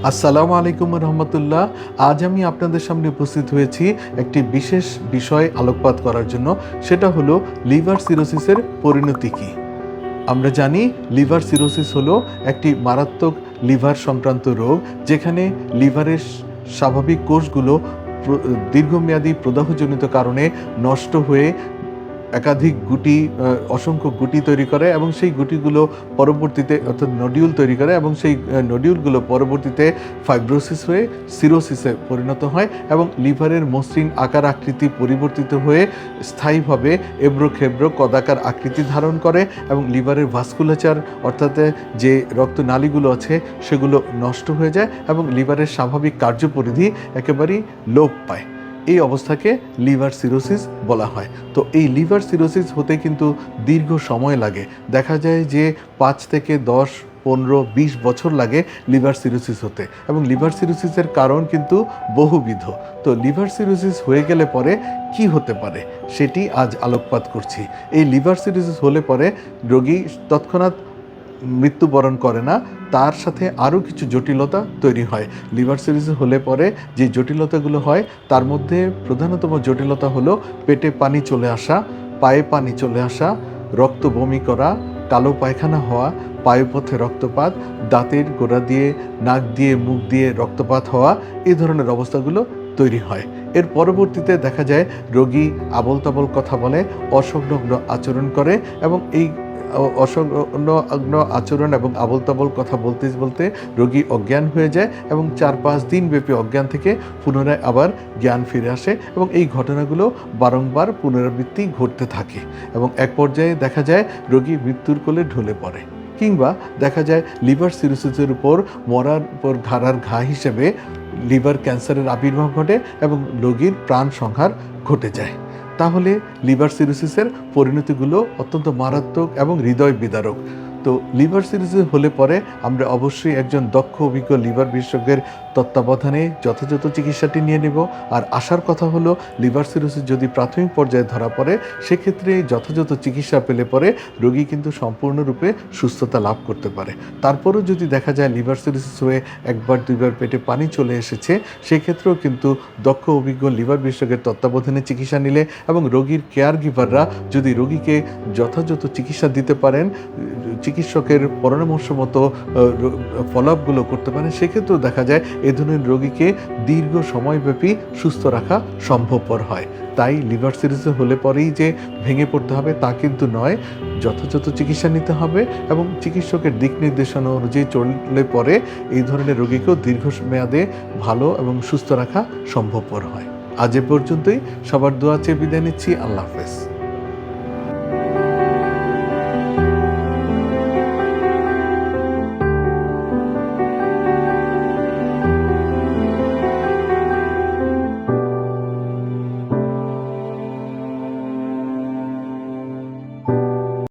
আসসালামু আলাইকুম রহমতুল্লাহ। আজ আমি আপনাদের সামনে উপস্থিত হয়েছি একটি বিশেষ বিষয় আলোকপাত করার জন্য। সেটা হলো লিভার সিরোসিসের পরিণতি কী। আমরা জানি লিভার সিরোসিস হলো একটি মারাত্মক লিভার সংক্রান্ত রোগ, যেখানে লিভারের স্বাভাবিক কোষগুলো দীর্ঘমেয়াদী প্রদাহজনিত কারণে নষ্ট হয়ে একাধিক গুটি, অসংখ্য গুটি তৈরি করে এবং সেই গুটিগুলো পরবর্তীতে অর্থাৎ নডিউল তৈরি করে এবং সেই নডিউলগুলো পরবর্তীতে ফাইব্রোসিস হয়ে সিরোসিসে পরিণত হয় এবং লিভারের মসৃণ আকার আকৃতি পরিবর্তিত হয়ে স্থায়ীভাবে এবড়ো খেবড়ো কদাকার আকৃতি ধারণ করে এবং লিভারের ভাস্কুলাচার অর্থাৎ যে রক্তনালীগুলো আছে সেগুলো নষ্ট হয়ে যায় এবং লিভারের স্বাভাবিক কার্যপরিধি একেবারেই লোপ পায়। এই অবস্থাকে লিভার সিরোসিস বলা হয়। তো এই লিভার সিরোসিস হতে কিন্তু দীর্ঘ সময় লাগে। দেখা যায় যে 5 থেকে 10, 15, 20 বছর লাগে লিভার সিরোসিস হতে, এবং লিভার সিরোসিসের কারণ কিন্তু বহুবিধ। তো লিভার সিরোসিস হয়ে গেলে পরে কি হতে পারে সেটি আজ আলোকপাত করছি। এই লিভার সিরোসিস হলে পরে রোগী তৎক্ষণাৎ মৃত্যুবরণ করে না, তার সাথে আরও কিছু জটিলতা তৈরি হয়। লিভার সিরোসিস হলে পরে যে জটিলতাগুলো হয় তার মধ্যে প্রধানতম জটিলতা হলো পেটে পানি চলে আসা, পায়ে পানি চলে আসা, রক্ত বমি করা, কালো পায়খানা হওয়া, পায়ুপথে রক্তপাত, দাঁতের গোড়া দিয়ে, নাক দিয়ে, মুখ দিয়ে রক্তপাত হওয়া, এই ধরনের অবস্থাগুলো তৈরি হয়। এর পরবর্তীতে দেখা যায় রোগী আবোল তাবোল কথা বলে, অসংলগ্ন আচরণ করে এবং এই অসংলগ্ন আচরণ এবং আবোল তাবোল কথা বলতে বলতে রোগী অজ্ঞান হয়ে যায় এবং 4-5 দিন ব্যাপী অজ্ঞান থেকে পুনরায় আবার জ্ঞান ফিরে আসে এবং এই ঘটনাগুলো বারংবার পুনরাবৃত্তি ঘটতে থাকে এবং এক পর্যায়ে দেখা যায় রোগী মৃত্যুর কোলে ঢলে পড়ে, কিংবা দেখা যায় লিভার সিরোসিসের উপর মরার পর ঘাড়ার ঘা হিসেবে লিভার ক্যান্সারের আবির্ভাব ঘটে এবং রোগীর প্রাণ সংহার ঘটে যায়। তাহলে লিভার সিরোসিসের পরিণতিগুলো অত্যন্ত মারাত্মক এবং হৃদয় বিদারক। তো লিভার সিরোসিস হলে পরে আমরা অবশ্যই একজন দক্ষ অভিজ্ঞ লিভার বিশেষজ্ঞের তত্ত্বাবধানে যথাযথ চিকিৎসাটি নিয়ে নেব। আর আসার কথা হলো লিভার সিরোসিস যদি প্রাথমিক পর্যায়ে ধরা পড়ে সেক্ষেত্রে যথাযথ চিকিৎসা পেলে পরে রোগী কিন্তু সম্পূর্ণরূপে সুস্থতা লাভ করতে পারে। তারপরেও যদি দেখা যায় লিভার সিরোসিস হয়ে 1-2বার পেটে পানি চলে এসেছে, সেক্ষেত্রেও কিন্তু দক্ষ অভিজ্ঞ লিভার বিশেষজ্ঞের তত্ত্বাবধানে চিকিৎসা নিলে এবং রোগীর কেয়ার গিভাররা যদি রোগীকে যথাযথ চিকিৎসা দিতে পারেন, চিকিৎসকের পরামর্শ মতো ফলো আপগুলো করতে পারেন, সেক্ষেত্রেও দেখা যায় এ ধরনের রোগীকে দীর্ঘ সময়ব্যাপী সুস্থ রাখা সম্ভবপর হয়। তাই লিভার সিরোসিস হলে পরেই যে ভেঙে পড়তে হবে তা কিন্তু নয়, যথাযথ চিকিৎসা নিতে হবে এবং চিকিৎসকের দিক নির্দেশনা অনুযায়ী চললে পরে এই ধরনের রোগীকেও দীর্ঘমেয়াদে ভালো এবং সুস্থ রাখা সম্ভবপর হয়। আজ এ পর্যন্তই। সবার দোয়া চেয়ে বিদায় নিচ্ছি। আল্লাহ হাফেজ।